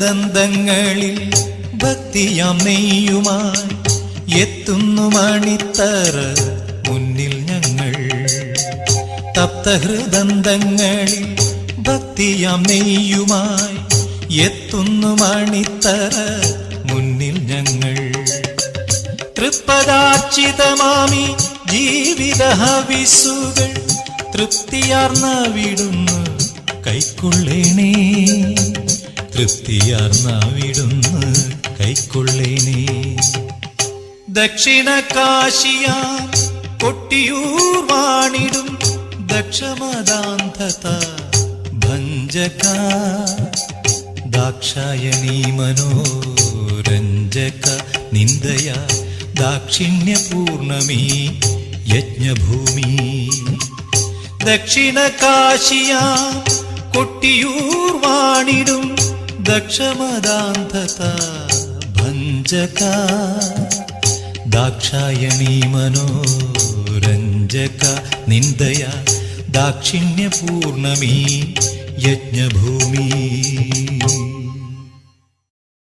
തപ്തഹൃദന്തങ്ങളിൽ ഭക്തിയാം നെയ്യുമായി എത്തുന്നു മണിത്തറ മുന്നിൽ ഞങ്ങൾ. തപ്തഹൃദന്തങ്ങളിൽ ഭക്തിയാം നെയ്യുമായി എത്തുന്നു മണിത്തറ മുന്നിൽ ഞങ്ങൾ. തൃപ്പദാർച്ചിതമാമി ജീവിത ഹവിസുകൾ തൃപ്തിയാർന്ന വിടുന്നു കൈക്കൊള്ളേണേ. തൃപ്തിയാർന്ന വിടുന്നു കൈക്കൊള്ളേണേ. ദക്ഷിണ കാശിയാം കൊട്ടിയൂർ വാണിടും ദക്ഷമദാന്ധത ഭഞ്ജക ദാക്ഷായണീ മനോരഞ്ജക നിന്ദയ ദാക്ഷിണ്യപൂർണമീ യജ്ഞഭൂമി. ദക്ഷിണ കാശിയാം കൊട്ടിയൂർ വാണിടും ദക്ഷമദാന്ധത ഭഞ്ജക ദാക്ഷായണീ മനോരഞ്ജക നിന്ദയ ദാക്ഷിണ്യപൂർണമീ യജ്ഞഭൂമി.